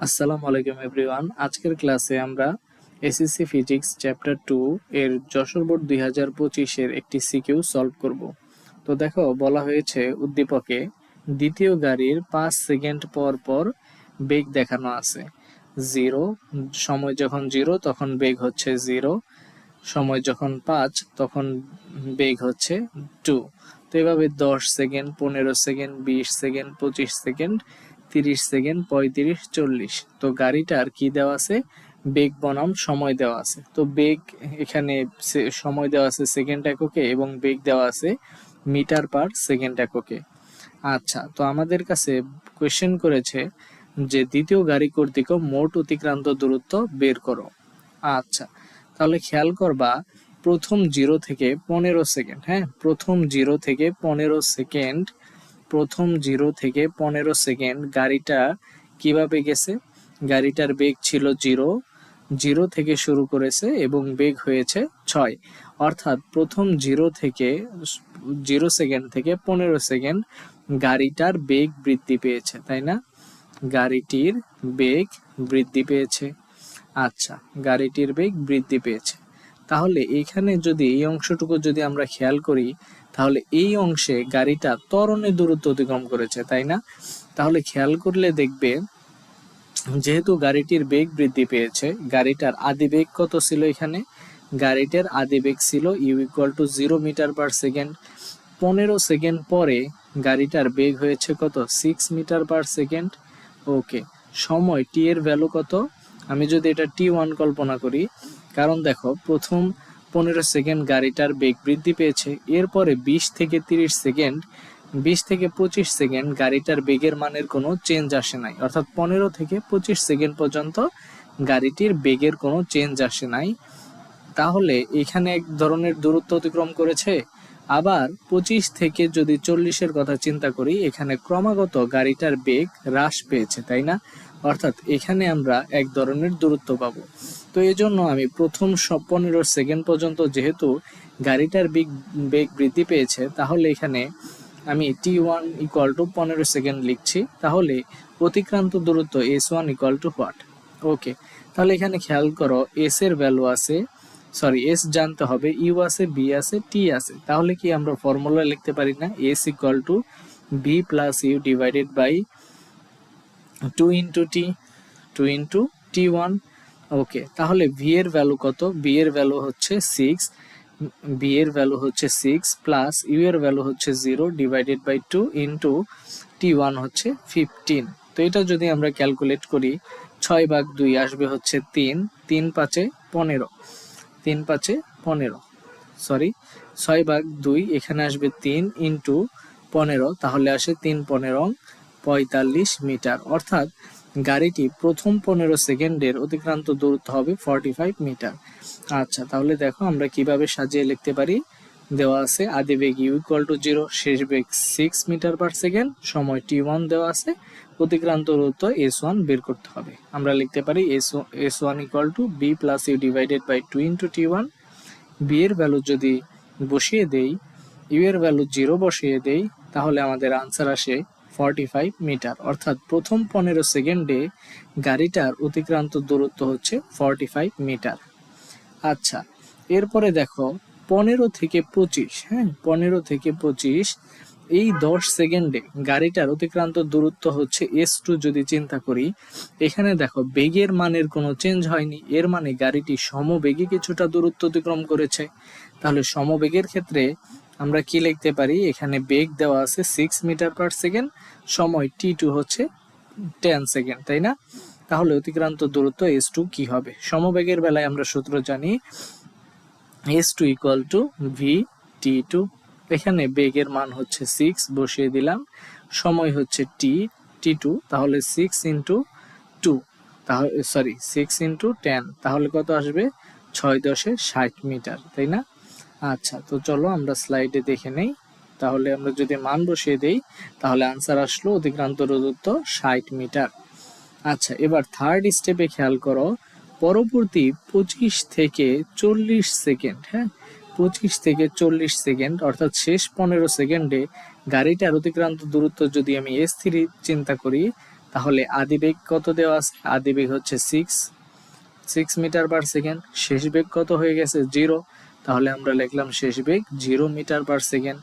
আসসালামু আলাইকুম এভরিওয়ান। আজকের ক্লাসে আমরা এসএসসি ফিজিক্স চ্যাপ্টার 2 এর যশোর বোর্ড 2025 এর একটি সিকিউ সলভ করব। তো দেখো, বলা হয়েছে উদ্দীপকে দ্বিতীয় গাড়ির 5 সেকেন্ড পর পর বেগ দেখানো আছে। 0 সময় যখন 0 তখন বেগ হচ্ছে 0, সময় যখন 5 তখন বেগ হচ্ছে 2। তো এভাবে 10 second, 15 second, 20 second, 25 second, 30 second, 35, 40। তো গাড়িটার কি দেওয়া আছে? বেগ বনাম সময় দেওয়া আছে। তো বেগ এখানে সময় দেওয়া আছে সেকেন্ড এককে এবং বেগ দেওয়া আছে মিটার পার সেকেন্ড এককে। আচ্ছা, তো আমাদের কাছে কোয়েশ্চেন করেছে যে দ্বিতীয় গাড়ি কর্তৃক মোট অতিক্রান্ত দূরত্ব বের করো। আচ্ছা, তাহলে খেয়াল করবা প্রথম 0 থেকে 15 সেকেন্ড, হ্যাঁ, প্রথম 0 থেকে 15 সেকেন্ড, প্রথম 0 থেকে 15 সেকেন্ড গাড়িটা কিভাবে গেছে? গাড়িটার বেগ ছিল 0, 0 থেকে শুরু করেছে এবং বেগ হয়েছে 6। অর্থাৎ প্রথম 0 থেকে 0 সেকেন্ড থেকে 15 সেকেন্ড গাড়িটার বেগ বৃদ্ধি পেয়েছে, তাই না? গাড়িটির বেগ বৃদ্ধি পেয়েছে। আচ্ছা, গাড়িটির বেগ বৃদ্ধি পেয়েছে। তাহলে এইখানে যদি এই অংশটুকু যদি আমরা খেয়াল করি, তাহলে এই অংশে গাড়িটা ত্বরণে দূরত্ব অতিক্রম করেছে, তাই না? তাহলে খেয়াল করলে দেখবে, যেহেতু গাড়িটির বেগ বৃদ্ধি পেয়েছে, গাড়িটার আদি বেগ কত ছিল? এখানে গাড়িটার আদি বেগ ছিল u=0 metre per second. 15 second পরে গাড়িটার বেগ হয়েছে কত? 6 মিটার পার সেকেন্ড। ওকে, সময় টি এর ভ্যালু কত? আমি যদি এটা t1 কল্পনা করি, কারণ দেখো প্রথম 15 সেকেন্ড গাড়িটার বেগ বৃদ্ধি পেয়েছে, এরপরে 20 থেকে 30 সেকেন্ড, 20 থেকে 25 সেকেন্ড গাড়িটার বেগের মানের কোনো চেঞ্জ আসে নাই। অর্থাৎ 15 থেকে 25 সেকেন্ড পর্যন্ত গাড়িটির বেগের কোনো চেঞ্জ আসে নাই। তাহলে এখানে এক ধরনের দূরত্ব অতিক্রম করেছে। আবার 25 থেকে যদি 40-এর কথা চিন্তা করি, এখানে ক্রমাগত গাড়িটার বেগ হ্রাস পেয়েছে, তাই না? অর্থাৎ এখানে আমরা এক ধরনের দূরত্ব পাবো। তো এই জন্য আমি প্রথম 15 সেকেন্ড পর্যন্ত যেহেতু গাড়িটার বেগ বৃদ্ধি পেয়েছে, তাহলে এখানে আমি t1 = 15 সেকেন্ড লিখছি। তাহলে অতিক্রান্ত দূরত্ব s1 = হোয়াট? ওকে, তাহলে এখানে খেয়াল করো, s এর ভ্যালু আছে, সরি, এস জানতে হবে, ইউ আছে, বি আছে, টি আছে। তাহলে কি আমরা ফর্মুলা লিখতে পারি না? S = B plus U divided by 2 into T, 2 into টি1। ওকে, তাহলে ভি এর ভ্যালু কত? বি এর ভ্যালু হচ্ছে 6, বি এর ভ্যালু হচ্ছে 6 প্লাস ইউ এর ভ্যালু হচ্ছে 0 ডিভাইডেড বাই 2 ইন্টু টি1 হচ্ছে 15। তো এটা যদি আমরা ক্যালকুলেট করি, 6/2 আসবে হচ্ছে 3, 3 5 15, 3 5 15, সরি 6/2 এখানে আসবে 3 ইন্টু 15, তাহলে আসে 3 15 45 মিটার। অর্থাৎ গাড়িটি প্রথম 15 সেকেন্ডের অতিক্রান্ত দূরত্ব হবে 45 মিটার। আচ্ছা, তাহলে দেখো আমরা কিভাবে সাজিয়ে লিখতে পারি। দেওয়া আছে আদি বেগ u=0, শেষ বেগ 6 মিটার পার সেকেন্ড, সময় t1 দেওয়া আছে, অতিক্রান্ত দূরত্ব s1 বের করতে হবে। আমরা লিখতে পারি s1 = b plus U divided by 2 into টি1। বি এর ভ্যালু যদি বসিয়ে দেই, ইউ এর ভ্যালু 0 বসিয়ে দেই, তাহলে আমাদের আনসার আসে 45 মিটার। অর্থাৎ প্রথম 15 সেকেন্ডে গাড়িটার অতিক্রান্ত দূরত্ব হচ্ছে 45 মিটার। আচ্ছা, এরপরে দেখো 15 থেকে 25, হ্যাঁ, 15 থেকে 25 এই 10 সেকেন্ডে গাড়িটার অতিক্রান্ত দূরত্ব হচ্ছে s2 যদি চিন্তা করি। এখানে দেখো বেগের মানের কোনো চেঞ্জ হয়নি, এর মানে গাড়িটি সমবেগে কিছুটা দূরত্ব অতিক্রম করেছে। তাহলে সমবেগের ক্ষেত্রে আমরা কি লিখতে পারি? এখানে বেগ দেওয়া আছে 6 মিটার পার সেকেন্ড, সময় t2 হচ্ছে 10 সেকেন্ড, তাই না? তাহলে অতিক্রান্ত দূরত্ব s2 কি হবে? সমবেগের বেলায় আমরা সূত্র জানি s2 = v/t2। এখানে বেগের মান হচ্ছে 6 বসিয়ে দিলাম, সময় হচ্ছে t2, তাহলে 6 ইন্টু 2, তাহলে সরি 6 ইন্টু 10, তাহলে কত আসবে? 6×10 = 60 মিটার, তাই না? আচ্ছা, তো চলো আমরা স্লাইডে দেখে নেই। তাহলে আমরা যদি মান বসিয়ে দেই, তাহলে আনসার আসলো অতিক্রান্ত দূরত্ব 60 মিটার। আচ্ছা, এবার থার্ড স্টেপে খেয়াল করো, পরবর্তী 25 থেকে 40 সেকেন্ড, হ্যাঁ, 25 থেকে 40 সেকেন্ড অর্থাৎ শেষ 15 সেকেন্ডে গাড়িটার অতিক্রান্ত দূরত্ব যদি আমি s3 চিন্তা করি, তাহলে আদি বেগ কত দেওয়া আছে? আদি বেগ হচ্ছে 6 মিটার পার সেকেন্ড। শেষ বেগ কত হয়ে গেছে? 0। তাহলে আমরা লিখলাম শেষ বেগ 0 মিটার পার সেকেন্ড।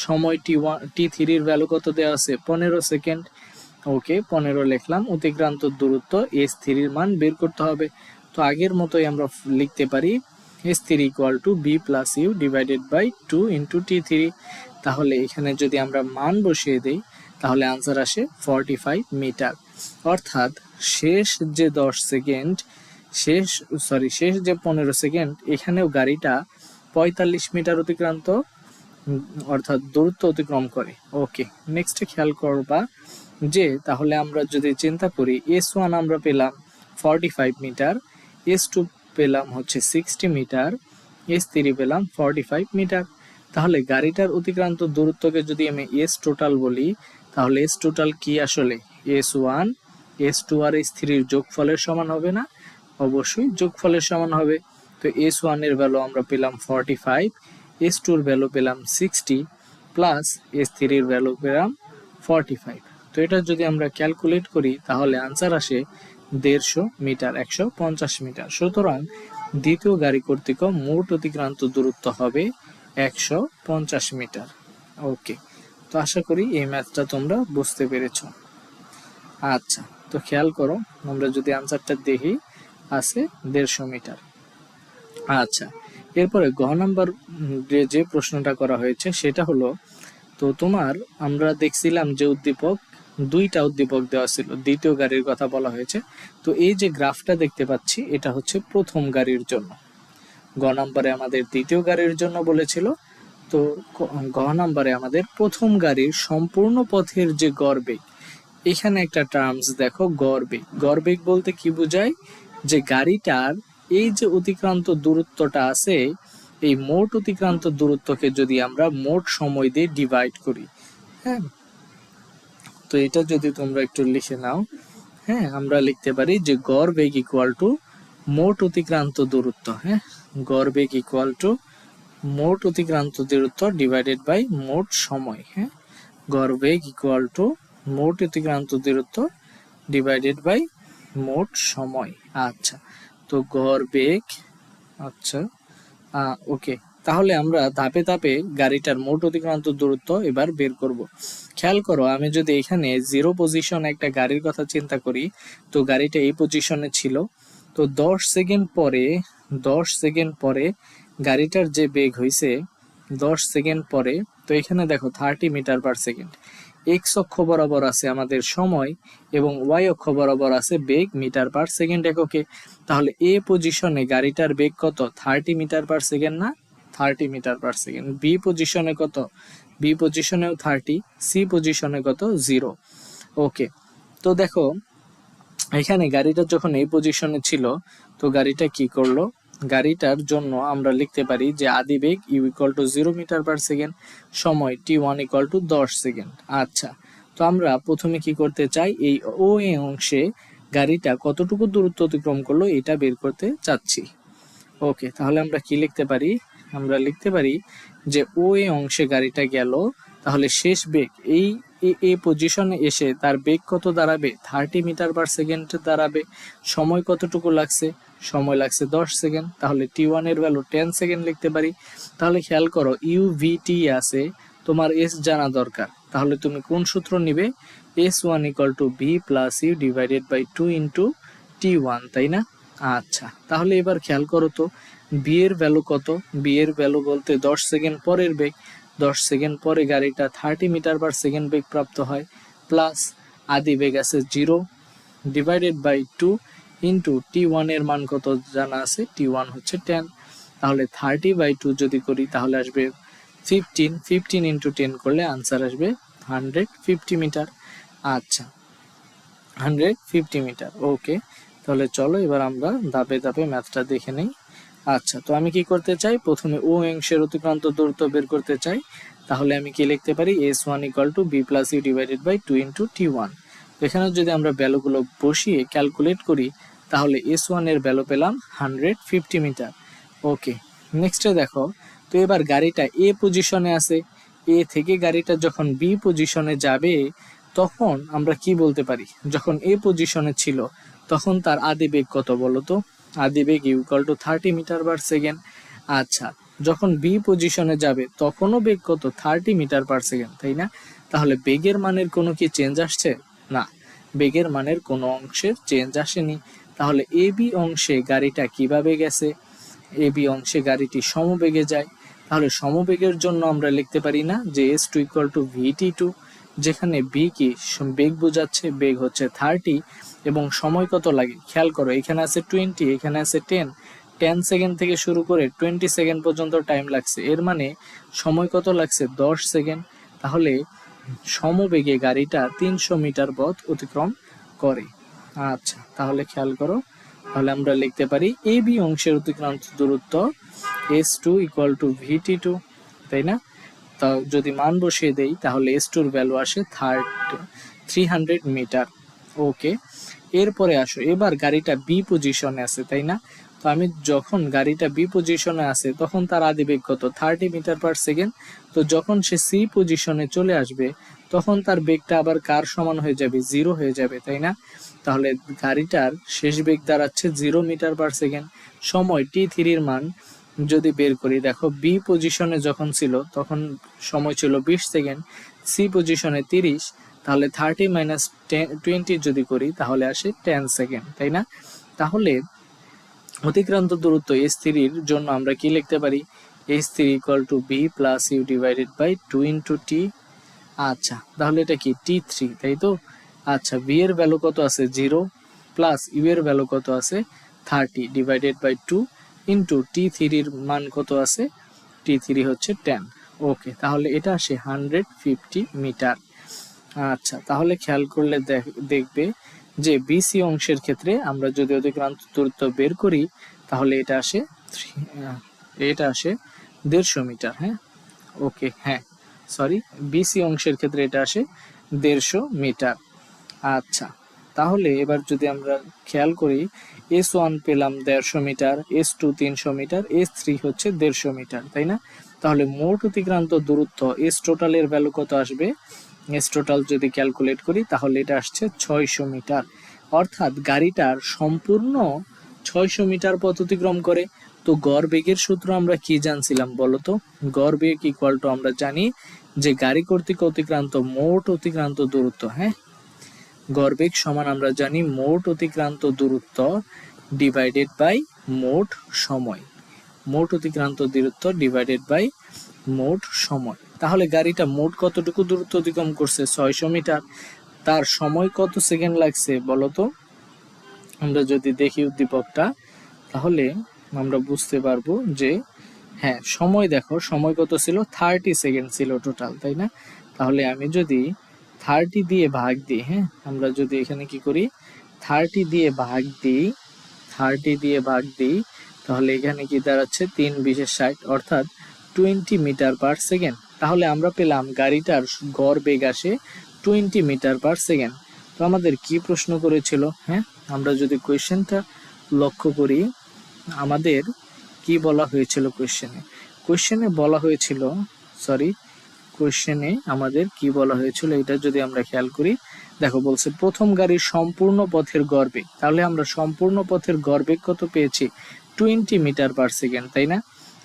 সময় t3 এর ভ্যালু কত দেওয়া আছে? 15 সেকেন্ড। ওকে, 15 লিখলাম। অতিক্রান্ত দূরত্ব s3 এর মান বের করতে হবে। তো আগের মতোই আমরা লিখতে পারি s3 = b + u divided by 2 × t3। তাহলে এখানে যদি আমরা মান বসিয়ে দেই তাহলে आंसर আসে 45 মিটার। অর্থাৎ শেষ যে 10 সেকেন্ড শেষ যে 15 সেকেন্ড এখানেও গাড়িটা 45 মিটার অতিক্রান্ত অর্থাৎ দূরত্ব অতিক্রম করে। ওকে, নেক্সট খেয়াল করবা যে তাহলে আমরা যদি চিন্তা করি S1 আমরা পেলাম 45 মিটার, S2 পেলাম হচ্ছে 60 মিটার, S3 পেলাম 45 মিটার। তাহলে গাড়িটার অতিক্রান্ত দূরত্বকে যদি আমি S টোটাল বলি তাহলে S টোটাল কি আসলে? S1 S2 আর S3 এর যোগফলের সমান হবে না? অবশ্যই যোগফলের সমান হবে। তো S1 এর ভ্যালু আমরা পেলাম 45, S2 এর ভ্যালু পেলাম 60 প্লাস S3 এর ভ্যালু পেলাম 45। তো এটা যদি আমরা ক্যালকুলেট করি তাহলে आंसर আসে 150 মিটার, 150 মিটার। সুতরাং দ্বিতীয় গাড়ি কর্তৃক মোট অতিক্রান্ত দূরত্ব হবে 150 মিটার। ওকে, তো আশা করি এই ম্যাথটা তোমরা বুঝতে পেরেছো। আচ্ছা, তো খেয়াল করো আমরা যদি आंसरটা দেখি আছে 150 মিটার। আচ্ছা, এরপরে গ নাম্বার যে প্রশ্নটা করা হয়েছে সেটা হলো, তো তোমার আমরা দেখছিলাম যে দুইটা উদ্দীপক দেওয়া ছিল, দ্বিতীয় গাড়ির কথা বলা হয়েছে। তো এই যে গ্রাফটা দেখতে পাচ্ছি এটা হচ্ছে প্রথম গাড়ির জন্য, গ নাম্বারে আমাদের দ্বিতীয় গাড়ির জন্য বলেছিল। তো গ নাম্বারে আমাদের প্রথম গাড়ির সম্পূর্ণ পথের যে গড় বেগ, এখানে একটা টার্মস দেখো গড় বেগ। গড় বেগ বলতে কি বোঝায়? যে গাড়িটার এই যে অতিক্রান্ত দূরত্বটা আছে এই মোট অতিক্রান্ত দূরত্বকে যদি আমরা মোট সময় দিয়ে ডিভাইড করি, হ্যাঁ, তো এটা যদি তোমরা একটু লিখে নাও, হ্যাঁ, আমরা লিখতে পারি যে গড় বেগ ইকুয়াল টু মোট অতিক্রান্ত দূরত্ব। হ্যাঁ, গড় বেগ ইকুয়াল টু মোট অতিক্রান্ত দূরত্ব ডিভাইডেড বাই মোট সময়। হ্যাঁ, গড় বেগ ইকুয়াল টু মোট অতিক্রান্ত দূরত্ব ডিভাইডেড বাই মোট সময়। আচ্ছা, তো গড় বেগ, আচ্ছা ওকে, তাহলে আমরা ধাপে ধাপে গাড়িটার মোট অতিক্রান্ত দূরত্ব এবার বের করব। খেয়াল করো আমি যদি এখানে 0 পজিশনে একটা গাড়ির কথা চিন্তা করি, তো গাড়িটা এই পজিশনে ছিল, তো 10 সেকেন্ড পরে গাড়িটার যে বেগ হয়েছে 10 সেকেন্ড পরে, তো এখানে দেখো 30 মিটার পার সেকেন্ড। এক্স অক্ষ বরাবর আছে আমাদের সময় এবং ওয়াই অক্ষ বরাবর আছে বেগ মিটার পার সেকেন্ড এককে। তাহলে এ পজিশনে গাড়িটার বেগ কত? 30 মিটার পার সেকেন্ড না? 30 মিটার পার সেকেন্ড। বি পজিশনে কত? বি পজিশনেও 30, সি পজিশনে কত? 0। ওকে, তো দেখো এখানে গাড়িটা যখন এই পজিশনে ছিল তো গাড়িটা কি করলো? গাড়িটার জন্য আমরা লিখতে পারি যে আদি বেগ U equal to 0 metre per second, সময় t1 ইকুয়াল টু 10 সেকেন্ড। আচ্ছা, তো আমরা প্রথমে কি করতে চাই? এই ও এ অংশে গাড়িটা কতটুকু দূরত্ব অতিক্রম করলো এটা বের করতে চাচ্ছি। ওকে, তাহলে আমরা কি লিখতে পারি? আমরা লিখতে পারি যে ও এ অংশে গাড়িটা গেল, তাহলে শেষ বেগ এই পজিশনে এসে তার বেগ কত দাঁড়াবে? 30 মিটার পার সেকেন্ড দাঁড়াবে। সময় কতটুকু লাগছে? সময় লাগছে 10 সেকেন্ড। তাহলে t1 এর ভ্যালু 10 সেকেন্ড লিখতে পারি। তাহলে খেয়াল করো UVT আছে, তোমার S জানা দরকার। তাহলে তুমি কোন সূত্র নিবে? S1 = V + U divided by 2 × t1, তাই না? আচ্ছা, তাহলে এবার খেয়াল করো তো বি এর ভ্যালু কত? বি এর ভ্যালু বলতে 10 সেকেন্ড পরের বেগ, 10 সেকেন্ড পরে গাড়িটা 30 মিটার পার সেকেন্ড বেগ প্রাপ্ত হয়, প্লাস আদি বেগ আছে 0 ডিভাইডেড বাই 2 ইন্টু t1 এর মান কত জানা আছে? t1 হচ্ছে 10। তাহলে 30/2 যদি করি তাহলে আসবে 15, 15 × 10 করলে आंसर আসবে 150 মিটার। আচ্ছা, 150 মিটার। ওকে, তাহলে চলো এবার আমরা ধাপে ধাপে ম্যাথটা দেখে নেই। আচ্ছা, তো আমি কি করতে চাই? প্রথমে ও অংশের অতিক্রান্ত দূরত্ব বের করতে চাই। তাহলে আমি কি লিখতে পারি? S1 = B + U divided by 2 × t1। তো এখানে যদি আমরা ভ্যালুগুলো বসিয়ে ক্যালকুলেট করি তাহলে S1 এর ভ্যালু পেলাম 150 মিটার। ওকে, নেক্সটে দেখো, তো এবার গাড়িটা এ পজিশনে আছে, এ থেকে গাড়িটা যখন বি পজিশনে যাবে তখন আমরা কি বলতে পারি, যখন এ পজিশনে ছিল তখন তার আদি বেগ কত বলতো? আদি বেগ equal to 30 metre per second. আচ্ছা, যখন বি পজিশনে যাবে তখনও বেগ কত? 30 মিটার পার সেকেন্ড, তাই না? তাহলে বেগের মানের কোনো কি চেঞ্জ আসছে? না, বেগের মানের কোনো অংশের চেঞ্জ আসেনি। তাহলে এ বি অংশে গাড়িটা কিভাবে গেছে? এ বি অংশে গাড়িটি সমবেগে যায়। তাহলে সমবেগের জন্য আমরা লিখতে পারি না যে S two equal to VT two, যেখানে বি কি বেগ বোঝাচ্ছে, বেগ হচ্ছে 30 এবং সময় কত লাগে খেয়াল করো, এখানে আছে 20, এখানে আছে 10 সেকেন্ড থেকে শুরু করে 20 সেকেন্ড পর্যন্ত টাইম লাগছে, এর মানে সময় কত লাগছে? 10 সেকেন্ড। তাহলে সমবেগে গাড়িটা 300 মিটার পথ অতিক্রম করে। আচ্ছা, তাহলে খেয়াল করো, তাহলে আমরা লিখতে পারি এ বি অংশের অতিক্রান্ত দূরত্ব S two equal to VT two, তাই না? তা যদি মান বসিয়ে দেই তাহলে এস টুর ভ্যালু আসে 300 মিটার। ওকে, এরপরে আসো, এবার গাড়িটা বি পজিশনে আছে, তাই না? তো আমি যখন গাড়িটা বি পজিশনে আছে তখন তার আদি বেগ কত? 30 মিটার পার সেকেন্ড। তো যখন সে সি পজিশনে চলে আসবে তখন তার বেগটা আবার কার সমান হয়ে যাবে? 0 হয়ে যাবে, তাই না? তাহলে গাড়িটার শেষ বেগ দাঁড়াচ্ছে 0 মিটার পার সেকেন্ড। সময় t3 এর মান যদি বের করি, দেখো বি পজিশনে যখন ছিল তখন সময় ছিল 20 সেকেন্ড, সি পজিশনে 30, তাহলে 30 মাইনাস 20 যদি করি তাহলে আসে 10 সেকেন্ড, তাই না? তাহলে অতিক্রান্ত দূরত্ব এস থ্রির জন্য আমরা কি লিখতে পারি? S three equal to B plus U divided by 2 into T. আচ্ছা, তাহলে এটা কি t3, তাই তো? আচ্ছা, বি এর ভ্যালু কত আছে? 0 প্লাস ইউ এর ভ্যালু কত আছে? 30 ডিভাইডেড বাই 2 ইন্টু t3-এর মান কত আছে? t3 হচ্ছে 10। ওকে, তাহলে এটা আসে 150 মিটার। আচ্ছা, তাহলে খেয়াল করলে দেখবে যে বিসি অংশের ক্ষেত্রে আমরা যদি অতিক্রান্ত দূরত্ব বের করি তাহলে এটা আসে 150 মিটার। হ্যাঁ, ওকে, হ্যাঁ সরি, বিসি অংশের ক্ষেত্রে এটা আসে 150 মিটার। আচ্ছা, তাহলে এবার যদি আমরা খেয়াল করি, S1 পেলাম 150 মিটার, S2 300 মিটার, S3 হচ্ছে 150 মিটার, তাই না? তাহলে মোট অতিক্রান্ত দূরত্ব এস টোটালের ভ্যালু কত আসবে? এস টোটাল যদি ক্যালকুলেট করি তাহলে এটা আসছে 600 মিটার। অর্থাৎ গাড়িটার সম্পূর্ণ 600 মিটার পথ অতিক্রম করে। তো গড় বেগের সূত্র আমরা কি জানছিলাম বলতো? গড় বেগ ইকুয়াল টু আমরা জানি যে গাড়ি কর্তৃক অতিক্রান্ত মোট অতিক্রান্ত দূরত্ব। হ্যাঁ, গড়বেগ সমান আমরা জানি মোট অতিক্রান্ত দূরত্ব ডিভাইডেড বাই মোট সময়। মোট অতিক্রান্ত দূরত্ব ডিভাইডেড বাই মোট সময়। তাহলে গাড়িটা মোট কতটুকু দূরত্ব অতিক্রম করছে? 600 মিটার। তার সময় কত সেকেন্ড লাগছে বলতো? আমরা যদি দেখি উদ্দীপকটা তাহলে আমরা বুঝতে পারবো যে হ্যাঁ, সময় দেখো, সময় কত ছিল? 30 সেকেন্ড ছিল টোটাল, তাই না? তাহলে আমি যদি 30 দিয়ে ভাগ দিই, হ্যাঁ, আমরা যদি এখানে কি করি, 30 দিয়ে ভাগ দিই, 30 দিয়ে ভাগ দিই, তাহলে এখানে কি দাঁড়াচ্ছে? 3 বিশে 60, অর্থাৎ 20 মিটার পার সেকেন্ড। তাহলে আমরা পেলাম গাড়িটার গড় বেগ আসে 20 মিটার পার সেকেন্ড। তো আমাদের কি প্রশ্ন করেছিল? হ্যাঁ, আমরা যদি কোয়েশ্চেনটা লক্ষ্য করি, আমাদের কি বলা হয়েছিল কোয়েশ্চেনে বলা হয়েছিল, সরি, কোয়েশ্চেনে আমাদের কি বলা হয়েছিল এটা যদি আমরা খেয়াল করি, দেখো বলছে প্রথম গাড়ির সম্পূর্ণ পথের গড়বেগ। তাহলে আমরা সম্পূর্ণ পথের গড়বেগ কত পেয়েছি? 20 মিটার পার সেকেন্ড, তাই না?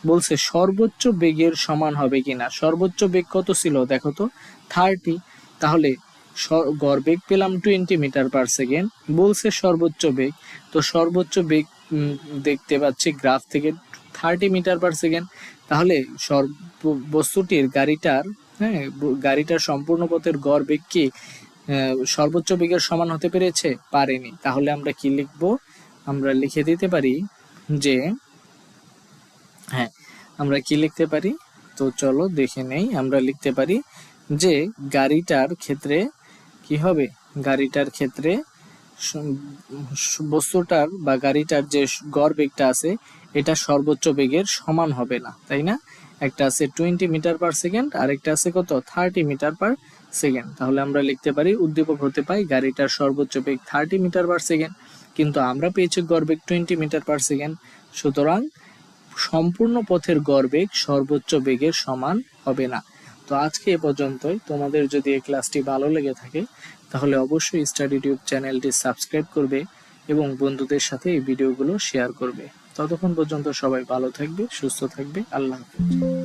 বলছে সর্বোচ্চ বেগের সমান হবে কিনা। সর্বোচ্চ বেগ কত ছিল দেখো তো? 30। তাহলে গড়বেগ পেলাম 20 মিটার পার সেকেন্ড, বলছে সর্বোচ্চ বেগ, তো সর্বোচ্চ বেগ দেখতে পাচ্ছি গ্রাফ থেকে 30 মিটার পার সেকেন্ড। তাহলে বস্তুটির গাড়িটার সম্পূর্ণ পথের গড় বেগ কি সর্বোচ্চ বেগের সমান হতে পেরেছে? পারেনি। তাহলে আমরা কি লিখবো? আমরা লিখে দিতে পারি যে হ্যাঁ, আমরা কি লিখতে পারি? তো চলো দেখে নেই। আমরা লিখতে পারি যে গাড়িটার ক্ষেত্রে কি হবে? গাড়িটার ক্ষেত্রে বস্তুটার বা গাড়িটার যে গড় বেগটা আছে এটা সর্বোচ্চ বেগের সমান হবে না, তাই না? একটা আছে 20 মিটার পার সেকেন্ড আর একটা আছে কত? 30 মিটার পার সেকেন্ড। তাহলে আমরা লিখতে পারি উদ্দীপক হতে পাই গাড়িটার সর্বোচ্চ বেগ 30 মিটার পার সেকেন্ড, কিন্তু আমরা পেয়েছি গড় বেগ 20 মিটার পার সেকেন্ড। সুতরাং সম্পূর্ণ পথের গড় বেগ সর্বোচ্চ বেগের সমান হবে না। তো তো আজকে এ পর্যন্তই। তোমাদের যদি এই ক্লাসটি ভালো লেগে থাকে তাহলে অবশ্যই স্টাডি টিউব চ্যানেলটি সাবস্ক্রাইব করবে এবং বন্ধুদের সাথে এই ভিডিওগুলো শেয়ার করবে। ততক্ষণ পর্যন্ত সবাই ভালো থাকবে, সুস্থ থাকবে। আল্লাহ হাফেজ।